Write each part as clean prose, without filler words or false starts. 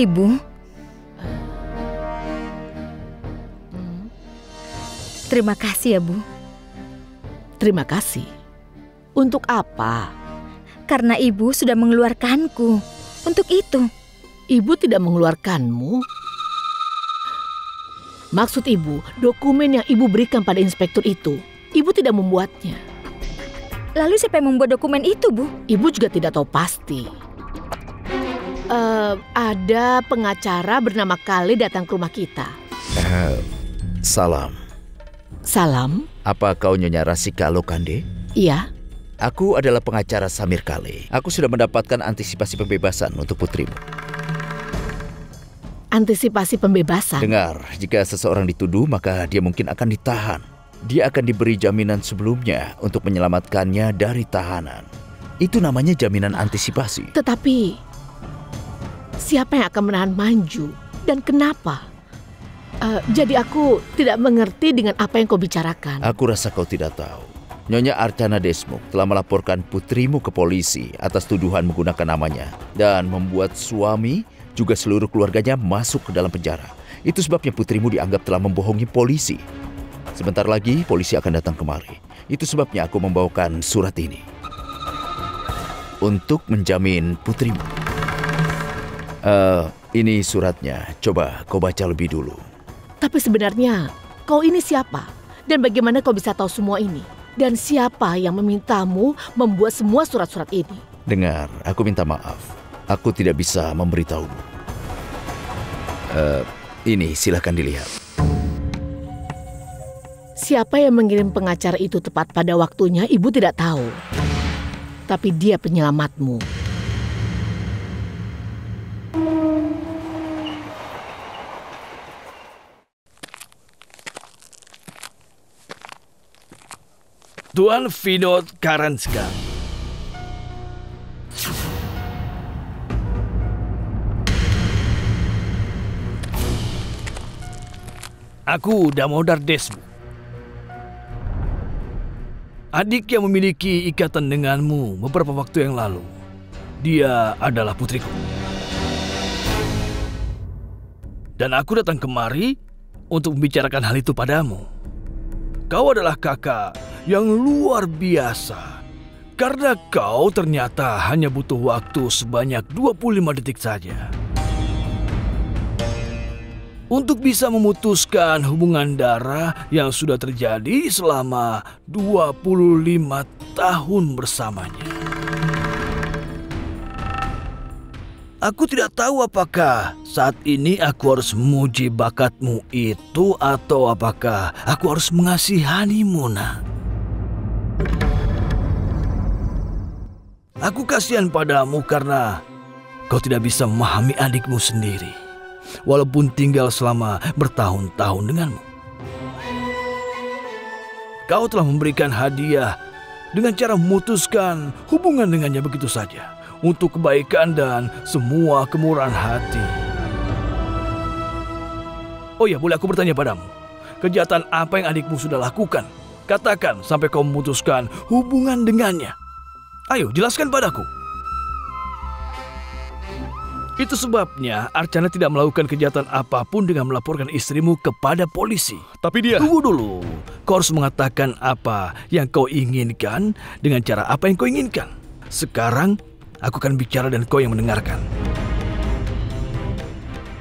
Ibu. Terima kasih ya, Bu. Terima kasih. Untuk apa? Karena Ibu sudah mengeluarkanku. Untuk itu. Ibu tidak mengeluarkanmu? Maksud Ibu, dokumen yang Ibu berikan pada inspektur itu, Ibu tidak membuatnya. Lalu siapa yang membuat dokumen itu, Bu? Ibu juga tidak tahu pasti. Ada pengacara bernama Kale datang ke rumah kita. Salam. Salam. Apa kau Nyonya Rasika Lokande? Iya. Aku adalah pengacara Samir Kale. Aku sudah mendapatkan antisipasi pembebasan untuk putrimu. Antisipasi pembebasan? Dengar, jika seseorang dituduh maka dia mungkin akan ditahan. Dia akan diberi jaminan sebelumnya untuk menyelamatkannya dari tahanan. Itu namanya jaminan antisipasi. Tetapi, siapa yang akan menahan Manju dan kenapa? Jadi aku tidak mengerti dengan apa yang kau bicarakan. Aku rasa kau tidak tahu. Nyonya Archana Desmuk telah melaporkan putrimu ke polisi atas tuduhan menggunakan namanya dan membuat suami juga seluruh keluarganya masuk ke dalam penjara. Itu sebabnya putrimu dianggap telah membohongi polisi. Sebentar lagi polisi akan datang kemari. Itu sebabnya aku membawakan surat ini untuk menjamin putrimu. Ini suratnya. Coba kau baca lebih dulu. Tapi sebenarnya kau ini siapa? Dan bagaimana kau bisa tahu semua ini? Dan siapa yang memintamu membuat semua surat-surat ini? Dengar, aku minta maaf. Aku tidak bisa memberitahumu. Ini silahkan dilihat. Siapa yang mengirim pengacara itu tepat pada waktunya, Ibu tidak tahu. Tapi dia penyelamatmu. Tuan Vinod Karanska. Aku Damodar Desmuk. Adik yang memiliki ikatan denganmu beberapa waktu yang lalu. Dia adalah putriku. Dan aku datang kemari untuk membicarakan hal itu padamu. Kau adalah kakak yang luar biasa. Karena kau ternyata hanya butuh waktu sebanyak 25 detik saja untuk bisa memutuskan hubungan darah yang sudah terjadi selama 25 tahun bersamanya. Aku tidak tahu apakah saat ini aku harus memuji bakatmu itu atau apakah aku harus mengasihanimu, nak. Aku kasihan padamu karena kau tidak bisa memahami adikmu sendiri, walaupun tinggal selama bertahun-tahun denganmu. Kau telah memberikan hadiah dengan cara memutuskan hubungan dengannya begitu saja, untuk kebaikan dan semua kemurahan hati. Oh ya, boleh aku bertanya padamu, kejahatan apa yang adikmu sudah lakukan? Katakan sampai kau memutuskan hubungan dengannya. Ayo, jelaskan padaku. Itu sebabnya Archana tidak melakukan kejahatan apapun dengan melaporkan istrimu kepada polisi. Tapi dia... Tunggu dulu. Kau harus mengatakan apa yang kau inginkan dengan cara apa yang kau inginkan. Sekarang, aku akan bicara dan kau yang mendengarkan.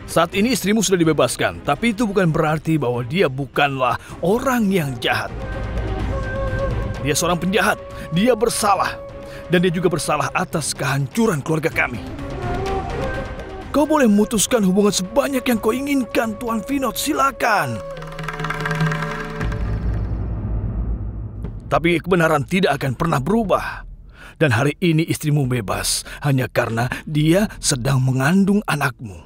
Saat ini istrimu sudah dibebaskan, tapi itu bukan berarti bahwa dia bukanlah orang yang jahat. Dia seorang penjahat. Dia bersalah. Dan dia juga bersalah atas kehancuran keluarga kami. Kau boleh memutuskan hubungan sebanyak yang kau inginkan, Tuan Vinod. Silakan. Tapi kebenaran tidak akan pernah berubah. Dan hari ini istrimu bebas hanya karena dia sedang mengandung anakmu.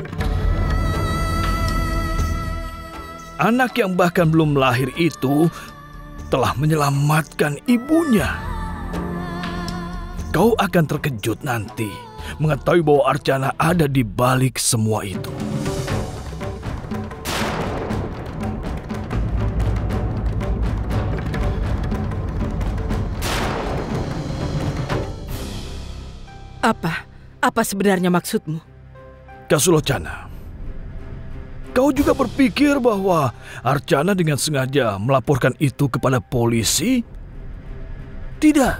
Anak yang bahkan belum lahir itu telah menyelamatkan ibunya. Kau akan terkejut nanti mengetahui bahwa Archana ada di balik semua itu. Apa sebenarnya maksudmu? Kasulochana, Kau juga berpikir bahwa Archana dengan sengaja melaporkan itu kepada polisi? Tidak.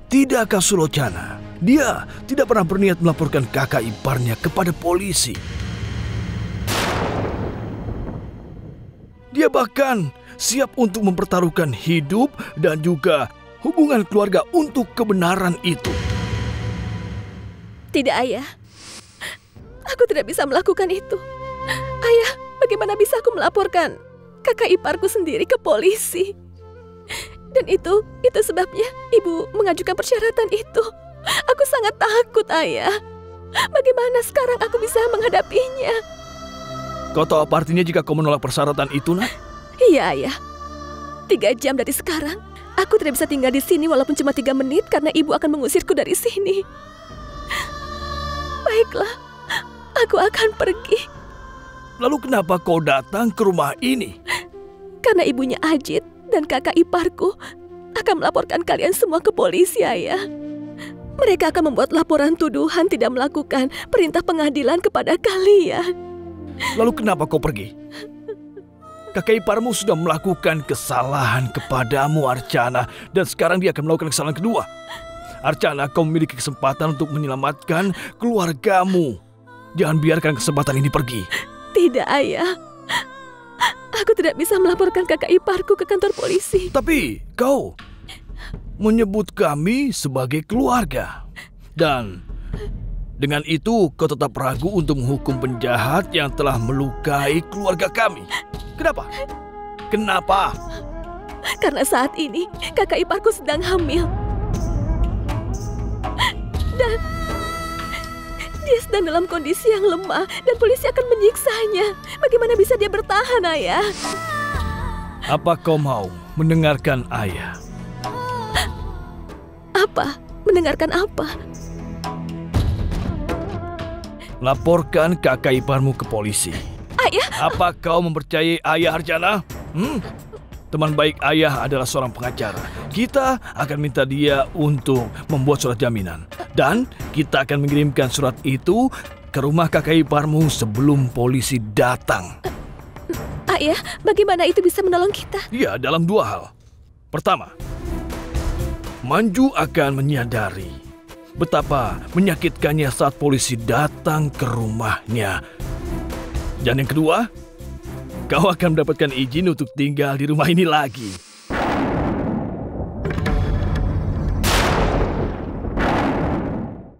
Tidak, Kak Sulocana. Dia tidak pernah berniat melaporkan kakak iparnya kepada polisi. Dia bahkan siap untuk mempertaruhkan hidup dan juga hubungan keluarga untuk kebenaran itu. Tidak, Ayah. Aku tidak bisa melakukan itu. Ayah, bagaimana bisa aku melaporkan kakak iparku sendiri ke polisi? Dan itu sebabnya ibu mengajukan persyaratan itu. Aku sangat takut, Ayah. Bagaimana sekarang aku bisa menghadapinya? Kau tahu apa artinya jika kau menolak persyaratan itu, Nak? Iya, Ayah. 3 jam dari sekarang, aku tidak bisa tinggal di sini walaupun cuma 3 menit karena ibu akan mengusirku dari sini. Baiklah, aku akan pergi. Lalu kenapa kau datang ke rumah ini? Karena ibunya Ajit dan kakak iparku akan melaporkan kalian semua ke polisi, Ayah. Mereka akan membuat laporan tuduhan tidak melakukan perintah pengadilan kepada kalian. Lalu kenapa kau pergi? Kakak iparmu sudah melakukan kesalahan kepadamu, Archana, dan sekarang dia akan melakukan kesalahan kedua. Archana, kau memiliki kesempatan untuk menyelamatkan keluargamu. Jangan biarkan kesempatan ini pergi. Tidak, Ayah. Aku tidak bisa melaporkan kakak iparku ke kantor polisi. Tapi kau menyebut kami sebagai keluarga. Dan dengan itu kau tetap ragu untuk menghukum penjahat yang telah melukai keluarga kami. Kenapa? Kenapa? Karena saat ini kakak iparku sedang hamil. Dan dia sedang dalam kondisi yang lemah dan polisi akan menyiksanya. Bagaimana bisa dia bertahan, Ayah? Apa kau mau mendengarkan Ayah? Apa? Mendengarkan apa? Laporkan kakak iparmu ke polisi. Ayah! Apa kau mempercayai Ayah, Archana? Teman baik Ayah adalah seorang pengacara. Kita akan minta dia untuk membuat surat jaminan. Dan kita akan mengirimkan surat itu ke rumah kakak iparmu sebelum polisi datang. Ayah, bagaimana itu bisa menolong kita? Ya, dalam 2 hal. Pertama, Manju akan menyadari betapa menyakitkannya saat polisi datang ke rumahnya. Dan yang kedua, kau akan mendapatkan izin untuk tinggal di rumah ini lagi.